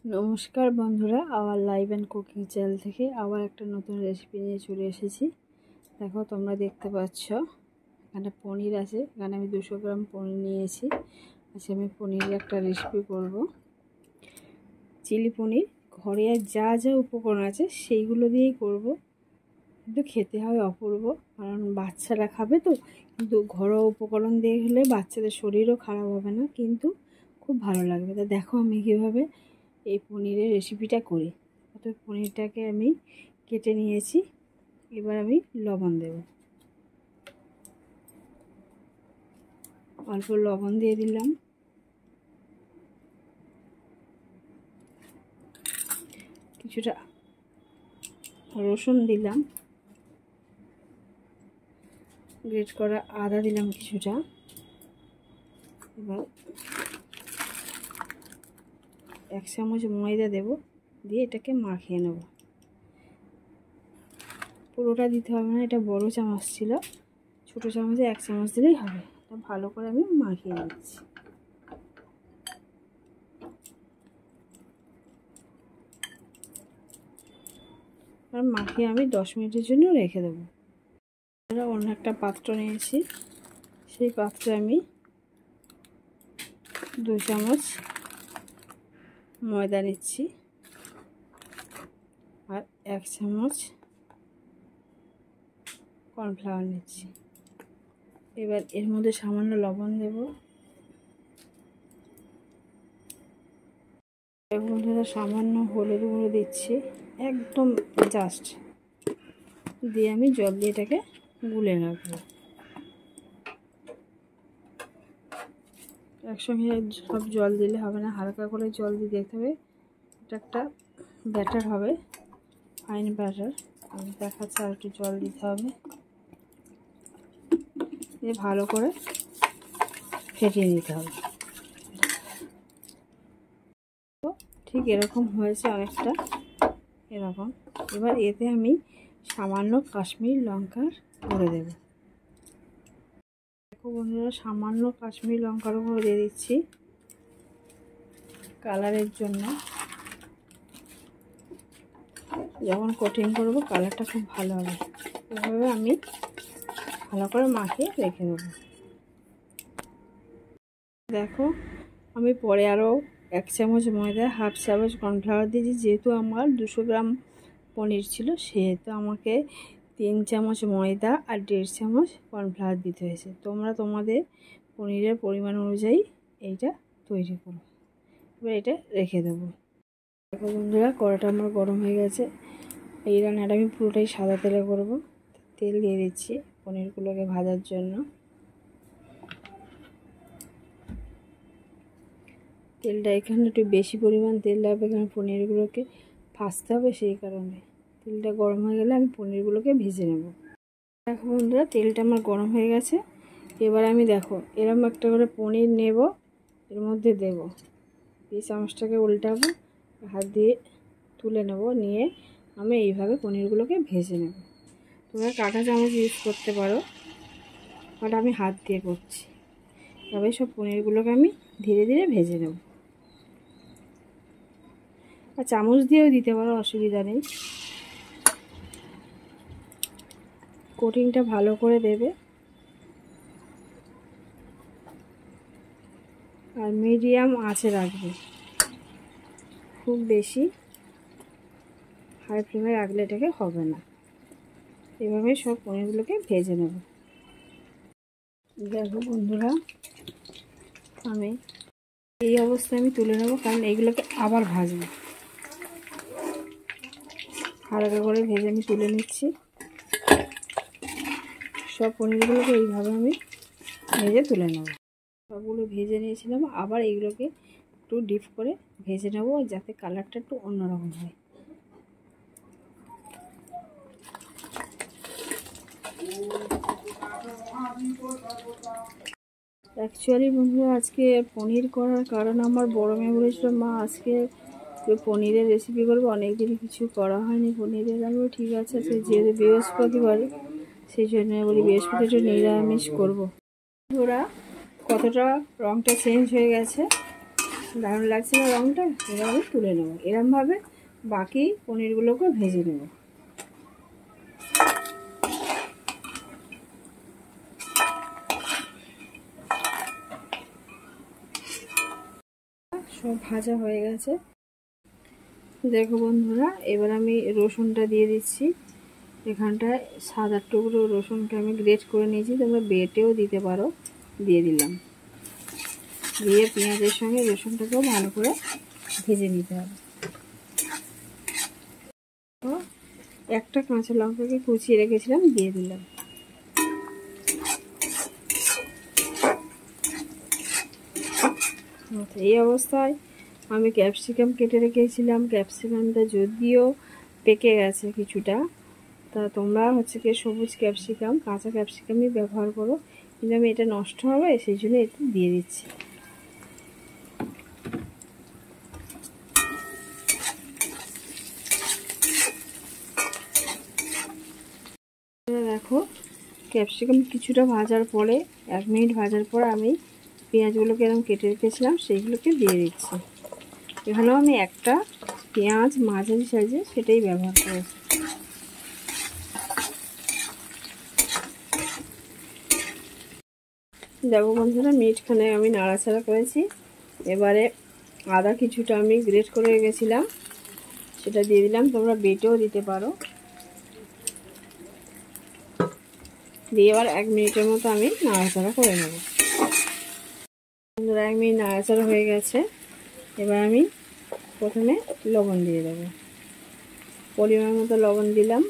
নমস্কার বন্ধুরা, আবার লাইভ অ্যান্ড কুকিং চ্যানেল থেকে আবার একটা নতুন রেসিপি নিয়ে চলে এসেছি। দেখো, তোমরা দেখতে পাচ্ছ এখানে পনির আছে। এখানে আমি 200 গ্রাম পনির নিয়েছি। আচ্ছা, আমি পনিরের একটা রেসিপি করব, চিলি পনির। ঘরে যা যা উপকরণ আছে সেইগুলো দিয়েই করব, কিন্তু খেতে হয় অপূর্ব। কারণ বাচ্চারা খাবে তো, কিন্তু ঘরোয়া উপকরণ দিয়ে হলে বাচ্চাদের শরীরও খারাপ হবে না, কিন্তু খুব ভালো লাগবে। তা দেখো আমি কীভাবে এই পনিরের রেসিপিটা করি। তো পনিরটাকে আমি কেটে নিয়েছি। এবার আমি লবণ দেব, অল্প লবণ দিয়ে দিলাম। কিছুটা রসুন দিলাম, গ্রেট করা আদা দিলাম কিছুটা। এবার 1 চামচ ময়দা দেব, দিয়ে এটাকে মাখিয়ে নেব। পুরোটা দিতে হবে না, এটা বড় চামচ ছিল, ছোটো চামচে 1 চামচ দিলেই হবে। এটা ভালো করে আমি মাখিয়ে নিচ্ছি। আর মাখিয়ে আমি 10 মিনিটের জন্য রেখে দেবো। অন্য একটা পাত্র নিয়েছি, সেই পাত্রে আমি 2 চামচ ময়দা নিচ্ছি আর 1 চামচ কর্নফ্লাওয়ার নিচ্ছি। এবার এর মধ্যে সামান্য লবণ দেব, এর মধ্যে সামান্য হলুদ গুঁড়ো দিচ্ছি, একদম জাস্ট দিয়ে আমি জল দিয়ে এটাকে গুলে রাখবো। একসঙ্গে সব জল দিলে হবে না, হালকা করে জল দিয়ে দিতে হবে। এটা একটা ব্যাটার হবে, ফাইন ব্যাটার। আমি দেখাচ্ছি, আর একটু জল দিতে হবে, দিয়ে ভালো করে ফেটিয়ে নিতে হবে। তো ঠিক এরকম হয়েছে, অনেকটা এরকম। এবার এতে আমি সামান্য কাশ্মীর লঙ্কার গুঁড়ো দেব। দেখো বন্ধুরা, সামান্য কাশ্মীর লঙ্কার গুঁড়ো দিয়ে দিচ্ছি কালারের জন্য। যখন কোটিং করব কালারটা খুব ভালো হবে। এভাবে আমি ভালো করে মাখিয়ে রেখে দেবো। দেখো, আমি পরে আরও 1 চামচ ময়দা, 1/2 চামচ কর্নফ্লাওয়ার দিয়েছি। যেহেতু আমার 200 গ্রাম পনির ছিল, সেহেতু আমাকে 3 চামচ ময়দা আর 1.5 চামচ কর্নফ্লাওয়ার দিতে হয়েছে। তোমরা তোমাদের পনিরের পরিমাণ অনুযায়ী এইটা তৈরি করো। এবার এটা রেখে দেবো। দেখো বন্ধুরা, কড়াটা আমার গরম হয়ে গেছে। এই রান্নাটা আমি পুরোটাই সাদা তেলে করব। তেল দিয়ে দিচ্ছি পনিরগুলোকে ভাজার জন্য। তেলটা এখানে একটু বেশি পরিমাণ তেল লাগবে, কারণ পনিরগুলোকে ভাজতে হবে, সেই কারণে। তেলটা গরম হয়ে গেলে আমি পনিরগুলোকে ভেজে নেব। দেখো বন্ধুরা, তেলটা আমার গরম হয়ে গেছে। এবার আমি দেখো এরকম একটা করে পনির নেব, এর মধ্যে দেব, এই চামচটাকে উল্টাবো, হাত দিয়ে তুলে নেব, নিয়ে আমি এইভাবে পনিরগুলোকে ভেজে নেব। তোমরা কাঁটা চামচ ইউজ করতে পারো, বাট আমি হাত দিয়ে করছি। তবে সব পনিরগুলোকে আমি ধীরে ধীরে ভেজে নেব। আর চামচ দিয়েও দিতে পারো, অসুবিধা নেই। কোটিংটা ভালো করে দেবে, আর মিডিয়াম আঁচে রাখবে। খুব বেশি হাই ফ্লেমে রাখলে এটাকে হবে না। এভাবে সব পনিরগুলোকে ভেজে নেব। দেখো বন্ধুরা, আমি এই অবস্থায় আমি তুলে নেব, কারণ এইগুলোকে আবার ভাজবো। হালকা করে ভেজে আমি তুলে নিচ্ছি। সব পনিরগুলোকে এইভাবে আমি ভেজে তুলে নেব। সবগুলো ভেজে নিয়েছিলাম, আবার এইগুলোকে একটু ডিপ করে ভেজে নেব, যাতে কালারটা একটু অন্যরকম হয়। অ্যাকচুয়ালি বন্ধুরা, আজকে পনির করার কারণ আমার বড় মেয়ে বলেছিল, মা আজকে পনিরের রেসিপি করবো, অনেকদিন কিছু করা হয়নি পনিরের। আমি ঠিক আছে, যেহেতু বৃহস্পতিবার, সেই জন্য বলি বৃহস্পতিটা নিরামিষ করবো। বন্ধুরা, কতটা রঙটা চেঞ্জ হয়ে গেছে, দারুণ লাগছে না রঙটা? এবার আমি তুলে নেব। এরমভাবে বাকি পনিরগুলোকে ভেজে নেব। সব ভাজা হয়ে গেছে। দেখো বন্ধুরা, এবার আমি রসুনটা দিয়ে দিচ্ছি। এখানটায় 7-8 টুকরো রসুনকে আমি গ্রেট করে নিয়েছি, তোমরা বেটেও দিতে পারো। দিয়ে দিলাম, দিয়ে পেঁয়াজের সঙ্গে রসুনটাকেও ভালো করে ভেজে নিতে হবে। তো একটা কাঁচা লঙ্কাকে কুচিয়ে রেখেছিলাম, দিয়ে দিলাম। এই অবস্থায় আমি ক্যাপসিকাম কেটে রেখেছিলাম। ক্যাপসিকামটা যদিও পেকে গেছে কিছুটা, তা তোমরা কি সবুজ ক্যাপসিকাম, কাঁচা ক্যাপসিকামই ব্যবহার করো, কিন্তু আমি এটা নষ্ট হবে সেই জন্য এটা দিয়ে দিচ্ছি। দেখো ক্যাপসিকাম কিছুটা ভাজার পরে, 1 মিনিট ভাজার পর আমি পেঁয়াজগুলোকে এরকম কেটে রেখেছিলাম সেইগুলোকে দিয়ে দিচ্ছি। এখানেও আমি একটা পেঁয়াজ মাঝারি সাইজে সেটাই ব্যবহার করেছি। দেখো বন্ধুরা, মিনিটখানে আমি নাড়াচাড়া করেছি। এবারে আদা কিছুটা আমি গ্রেট করে রেখেছিলাম, সেটা দিয়ে দিলাম। তোমরা বেটেও দিতে পারো। দিয়ে এবার 1 মিনিটের মতো আমি নাড়াচাড়া করে নেব। বন্ধুরা, 1 মিনিট নাড়াচাড়া হয়ে গেছে। এবার আমি প্রথমে লবণ দিয়ে দেব। পরিমাণ মতো লবণ দিলাম।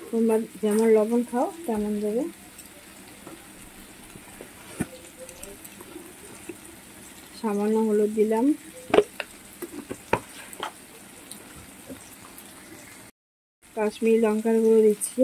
তোমরা যেমন লবণ খাও তেমন দেবে। সামান্য হলুদ দিলাম। কাশ্মীরি লঙ্কার গুঁড়ো দিচ্ছি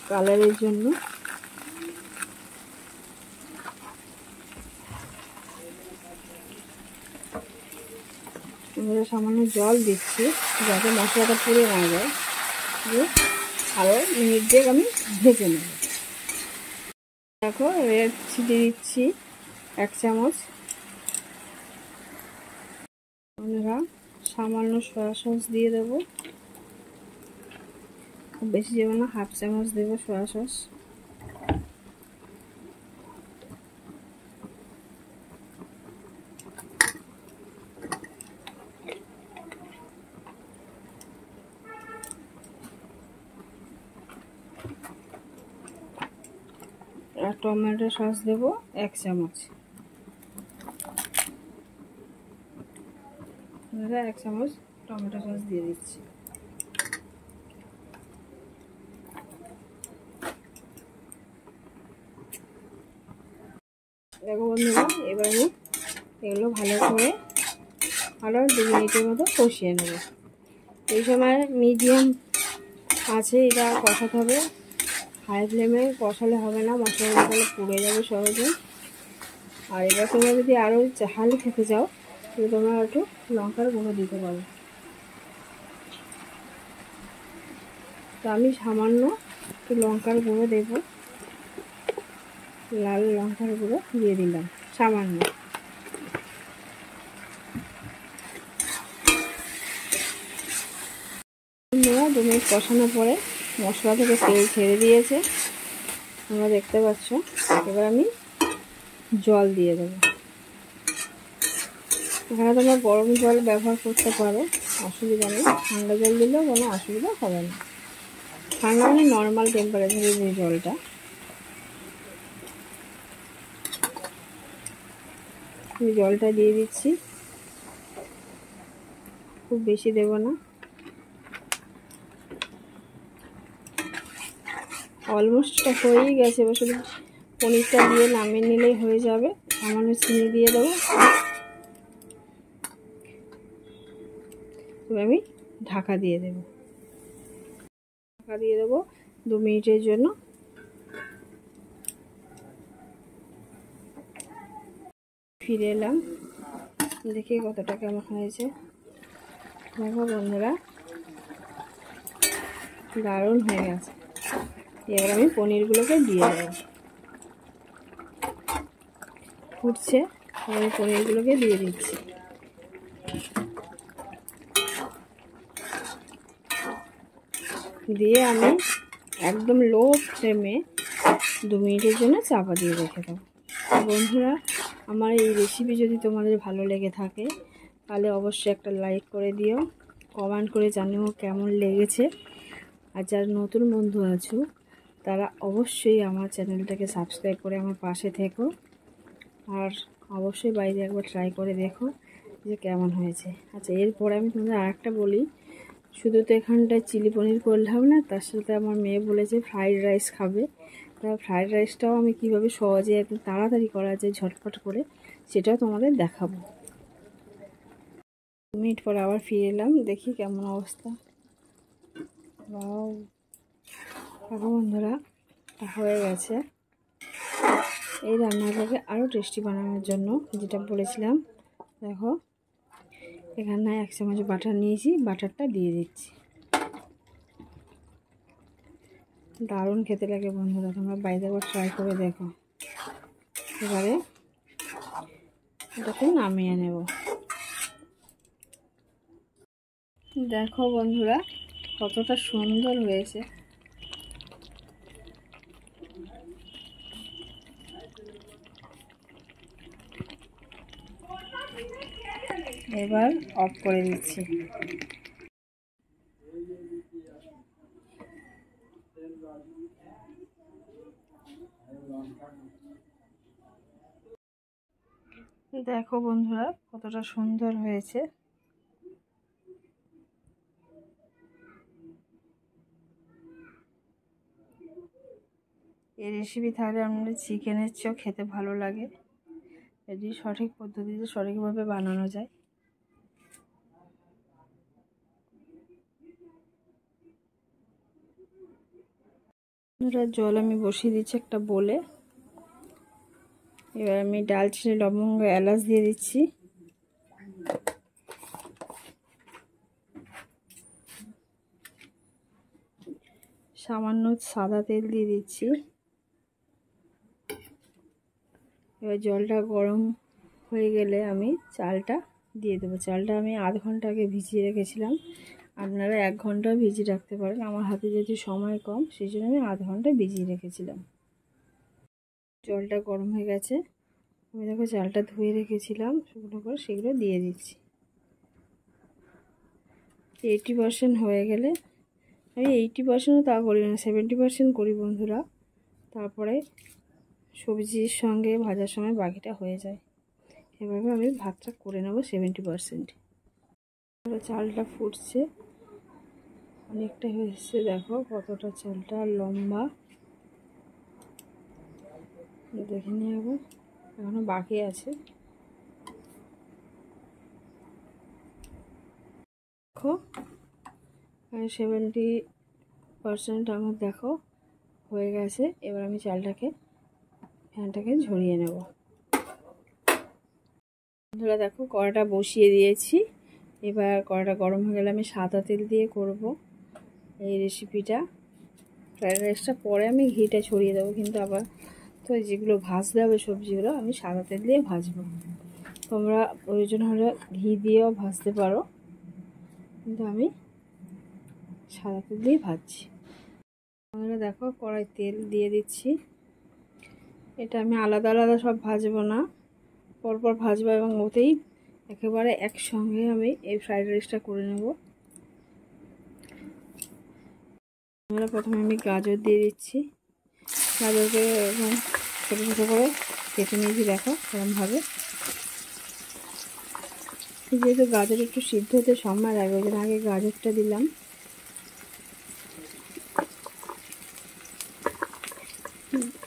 কালারের জন্য। সামান্য জল দিচ্ছি যাতে মশলাটা পুড়ে না যায়। দিয়ে আরও মিনিট দিয়ে আমি ভেজে নেব। দেখো রেড চিলি দিচ্ছি 1 চামচ। বন্ধুরা, সামান্য সয়া সস দিয়ে দেবো, খুব বেশি দেবো না, 1/2 চামচ দেবো সয়া সস। আর টমেটো সস দেবো 1 চামচ। 1 চামচ টমেটো সস দিয়ে দিচ্ছি। দেখো বন্ধুরা, এবার আমি এগুলো ভালো করে আরও 2 মিনিটের মতো কষিয়ে নেব। এই সময় মিডিয়াম আছে এটা কষাতে হবে, হাই ফ্লেমে কষালে হবে না, মশলাগুলো তাহলে পুড়ে যাবে সহজে। আর এবার তোমরা যদি আরও ঝাল খেতে চাও তাহলে তোমরা একটু লঙ্কার গুঁড়ো দিতে পারো। তো আমি সামান্য একটু লঙ্কার গুঁড়ো দেবো, লাল লঙ্কার গুঁড়ো দিয়ে দিলাম সামান্য। বন্ধুরা, 2 মিনিট কষানোর পরে মশলা থেকে তেল ছেড়ে দিয়েছে, তোমরা দেখতে পাচ্ছ। এবার আমি জল দিয়ে দেবো। এখানে তোমরা গরম জল ব্যবহার করতে পারো, অসুবিধা নেই। ঠান্ডা জল দিলেও কোনো অসুবিধা হবে না। ঠান্ডা মানে নর্মাল টেম্পারেচারের যে জলটা। আমি জলটা দিয়ে দিচ্ছি, খুব বেশি দেব না। অলমোস্ট হয়েই গেছে, এবার শুধু পনিরটা দিয়ে নামিয়ে নিলেই হয়ে যাবে। সামান্য চিনি দিয়ে দেবো। এবার আমি ঢাকা দিয়ে দেবো। 2 মিনিটের জন্য। ফিরে এলাম, দেখি কতটা কেমন হয়েছে। দেখো বন্ধুরা, দারুণ হয়ে গেছে। এবার আমি পনিরগুলোকে দিয়ে দেবো। ফুটছে, এবারে পনিরগুলোকে দিয়ে দিচ্ছি। দিয়ে আমি একদম লো ফ্লেমে 2 মিনিটের জন্য চাপা দিয়ে রেখে দেবো। বন্ধুরা, আমার এই রেসিপি যদি তোমাদের ভালো লেগে থাকে তাহলে অবশ্যই একটা লাইক করে দিও, কমেন্ট করে জানিও কেমন লেগেছে। আর যারা নতুন বন্ধু আছো তারা অবশ্যই আমার চ্যানেলটাকে সাবস্ক্রাইব করে আমার পাশে থেকো। আর অবশ্যই বাইরে একবার ট্রাই করে দেখো যে কেমন হয়েছে। আচ্ছা, এরপরে আমি তোমাদের আরেকটা বলি, শুধু তো এখানটায় চিলি পনির করলাম না, তার সাথে আমার মেয়ে বলেছে ফ্রাইড রাইস খাবে। তা ফ্রাইড রাইসটাও আমি কীভাবে সহজে একদম তাড়াতাড়ি করা যায় ঝটপট করে সেটাও তোমাদের দেখাবো। 2 মিনিট পর আবার ফিরে এলাম, দেখি কেমন অবস্থা। দেখো বন্ধুরা, হয়ে গেছে। এই রান্নাটাকে আরও টেস্টি বানানোর জন্য যেটা বলেছিলাম, দেখো এখানে 1 চামচ বাটার নিয়েছি, বাটারটা দিয়ে দিচ্ছি। দারুণ খেতে লাগে বন্ধুরা, তোমরা বাইরে একবার ট্রাই করে দেখো। এবারে এটাকে নামিয়ে নেব। দেখো বন্ধুরা কতটা সুন্দর হয়েছে। এবার অফ করে দিচ্ছি। দেখো বন্ধুরা কতটা সুন্দর হয়েছে। এই রেসিপি থাকলে আমাদের চিকেনের চেয়েও খেতে ভালো লাগে, যদি সঠিক পদ্ধতিতে সঠিকভাবে বানানো যায়। জল আমি বসিয়ে দিচ্ছি একটা বলে। এবার আমি দারচিনি, লবঙ্গ, এলাচ দিয়ে দিচ্ছি। সামান্য সাদা তেল দিয়ে দিচ্ছি। এবার জলটা গরম হয়ে গেলে আমি চালটা দিয়ে দেবো। চালটা আমি আধ ঘন্টা আগে ভিজিয়ে রেখেছিলাম, আপনারা 1 ঘন্টা ভিজিয়ে রাখতে পারেন। আমার হাতে যেহেতু সময় কম সেই জন্য আমি আধ ঘন্টা ভিজিয়ে রেখেছিলাম। জলটা গরম হয়ে গেছে, আমি দেখো চালটা ধুয়ে রেখেছিলাম শুকনো করে, সেগুলো দিয়ে দিচ্ছি। 80% হয়ে গেলে, আমি 80%ও তা করি না, 70% করি বন্ধুরা। তারপরে সবজির সঙ্গে ভাজার সময় বাকিটা হয়ে যায়। এভাবে আমি ভাতটা করে নেব 70%। চালটা ফুটছে, অনেকটা হয়েছে। দেখো কতটা চালটা লম্বা, দেখে নিয়ে যাবো, এখনো বাকি আছে। দেখো 70% আমার দেখো হয়ে গেছে। এবার আমি চালটাকে ফ্যানটাকে ঝরিয়ে নেব। বন্ধুরা দেখো কড়াটা বসিয়ে দিয়েছি। এবার কড়াটা গরম হয়ে গেলে আমি সাদা তেল দিয়ে করব এই রেসিপিটা। ফ্রাইড রাইসটা পরে আমি ঘিটা ছড়িয়ে দেবো, কিন্তু আবার তো যেগুলো ভাজতে হবে সবজিগুলো আমি সাদা তেল দিয়ে ভাজবো। তোমরা প্রয়োজন হলে ঘি দিয়েও ভাজতে পারো, কিন্তু আমি সাদা তেল দিয়ে ভাজছি। বন্ধুরা দেখো কড়াই তেল দিয়ে দিচ্ছি। এটা আমি আলাদা আলাদা সব ভাজবো না, পরপর ভাজবো এবং ওতেই একেবারে একসঙ্গে আমি এই ফ্রাইড রাইসটা করে নেব। প্রথমে আমি গাজর দিয়ে দিচ্ছি। গাজরকে এবং ছোটো ছোটো করে কেটে নিয়েছি, দেখো এরকমভাবে। যেহেতু গাজর একটু সিদ্ধ হতে সময় লাগে, ওই জন্য আগে গাজরটা দিলাম।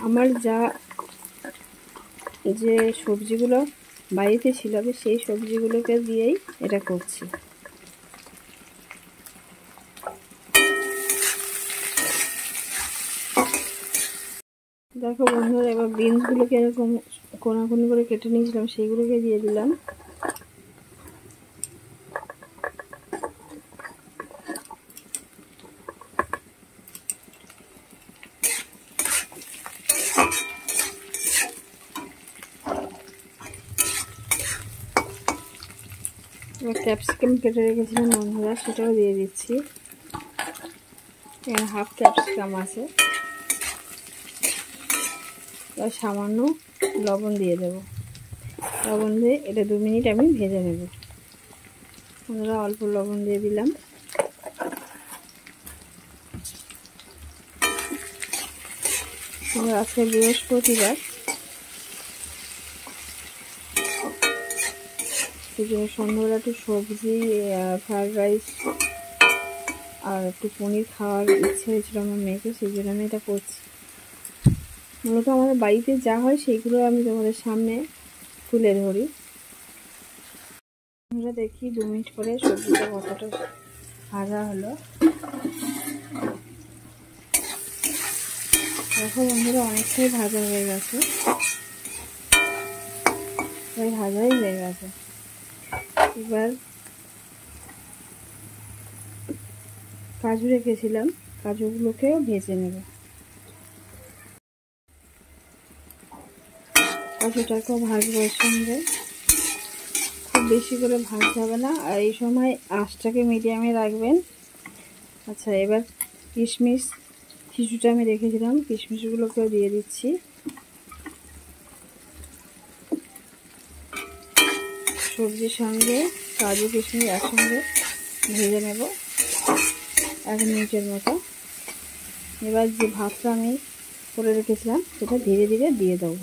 আমার যে সবজিগুলো বাড়িতে ছিল আমি সেই সবজিগুলোকে দিয়েই এটা করছি। দেখো বন্ধুরা, এবার বিনসগুলোকে এরকম কোনাকুনি করে কেটে নিয়েছিলাম সেইগুলোকে দিয়ে দিলাম। এবার ক্যাপসিকাম কেটে রেখেছিলাম বন্ধুরা, সেটাও দিয়ে দিচ্ছি। এখানে হাফ ক্যাপসিকাম আছে। এবার সামান্য লবণ দিয়ে দেবো। লবণ দিয়ে এটা 2 মিনিট আমি ভেজে নেব বন্ধুরা। অল্প লবণ দিয়ে দিলাম। আজকে বৃহস্পতিবার, সন্ধ্যাবেলা একটু সবজি, ফ্রাইড রাইস আর একটু পনির খাওয়ার ইচ্ছে হয়েছিল আমার মেয়েকে, সেই জন্য আমি এটা করছি। মূলত আমাদের বাড়িতে যা হয় সেইগুলো আমি তোমাদের সামনে তুলে ধরি। আমরা দেখি 2 মিনিট পরে সবজিটা কতটা ভাজা হলো। দেখো বন্ধুরা, অনেকটাই ভাজা হয়ে গেছে, প্রায় ভাজাই হয়ে গেছে। এবার কাজু রেখেছিলাম, কাজুগুলোকেও ভেজে নেব। কাজুটাকেও ভাজবো এর সঙ্গে। খুব বেশি করে ভাজতে হবে না, আর এই সময় আঁচটাকে মিডিয়ামে রাখবেন। আচ্ছা, এবার কিশমিশ কিছুটা আমি রেখেছিলাম, কিশমিশগুলোকেও দিয়ে দিচ্ছি। সবজির সঙ্গে কাজু কিশমিশ একসঙ্গে ভেজে নেব 1 মিনিটের মতো। এবার যে ভাতটা আমি করে রেখেছিলাম সেটা ধীরে ধীরে দিয়ে দেবো।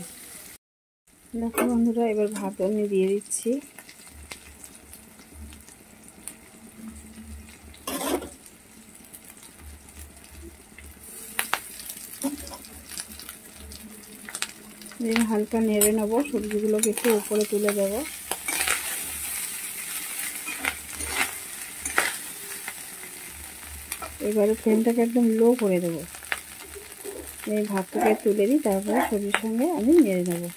দেখো বন্ধুরা, এবার ভাত আমি দিয়ে দিচ্ছি। হালকা নেড়ে নেবো, সবজিগুলোকে একটু উপরে তুলে দেবো। এবারে ফ্লেমটাকে একদম লো করে দেবো। এই ভাতটাকে তুলে দিই, তারপরে সবজির সঙ্গে আমি নেড়ে নেবো।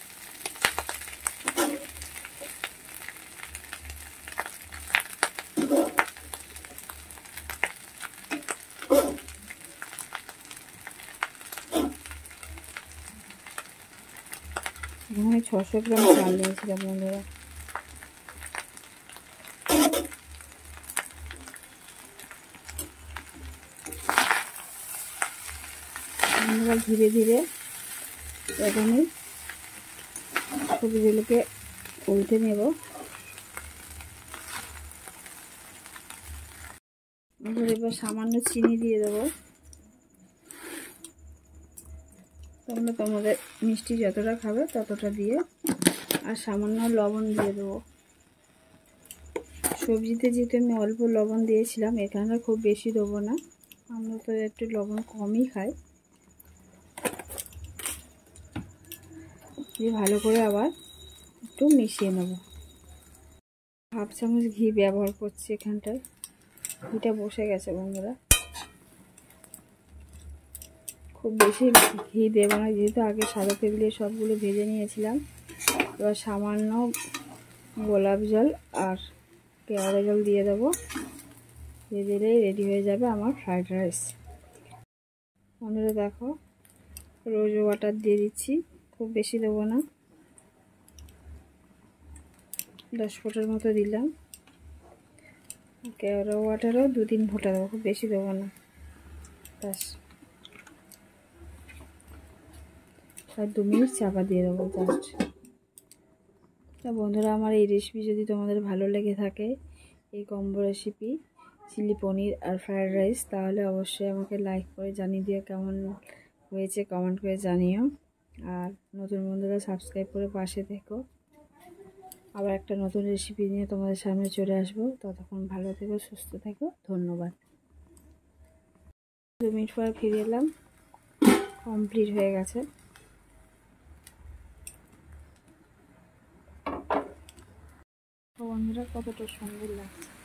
এখানে 600 গ্রাম চাল নিয়েছিলাম বন্ধুরা। আমরা ধীরে ধীরে এখানে সবজিগুলোকে উল্টে নেব। এবার সামান্য চিনি দিয়ে দেবো। তোমরা তোমাদের মিষ্টি যতটা খাবে ততটা দিয়ে, আর সামান্য লবণ দিয়ে দেবো। সবজিতে যেহেতু আমি অল্প লবণ দিয়েছিলাম, এখানে খুব বেশি দেবো না, আমরা তো একটু লবণ কমই খাই। দিয়ে ভালো করে আবার একটু মিশিয়ে নেব। হাফ চামচ ঘি ব্যবহার করছি এখানটায়। ঘিটা বসে গেছে বন্ধুরা, খুব বেশি ঘি দেবো না, যেহেতু আগে সাদা তেল দিয়ে সবগুলো ভেজে নিয়েছিলাম। এবার সামান্য গোলাপ জল আর কেওড়া জল দিয়ে দেবো। দিয়ে দিলেই রেডি হয়ে যাবে আমার ফ্রাইড রাইস। বন্ধুরা দেখো, রোজ ওয়াটার দিয়ে দিচ্ছি, খুব বেশি দেবো না, 10 ফোঁটার মতো দিলাম। কেওড়া ওয়াটারও 2-3 ফোঁটা দেবো, খুব বেশি দেবো না, ব্যাস। আর 2 মিনিট চাপা দিয়ে দেবো জাস্ট। তা বন্ধুরা, আমার এই রেসিপি যদি তোমাদের ভালো লেগে থাকে, এই কম্বো রেসিপি চিলি পনির আর ফ্রায়েড রাইস, তাহলে অবশ্যই আমাকে লাইক করে জানিয়ে দিও কেমন হয়েছে, কমেন্ট করে জানিও। আর নতুন বন্ধুরা সাবস্ক্রাইব করে পাশে থেকো। আবার একটা নতুন রেসিপি নিয়ে তোমাদের সামনে চলে আসবো। ততক্ষণ ভালো থেকো, সুস্থ থেকো, ধন্যবাদ। 2 মিনিট পর ফিরে এলাম, কমপ্লিট হয়ে গেছে। বন্ধুরা কতটা সুন্দর লাগছে।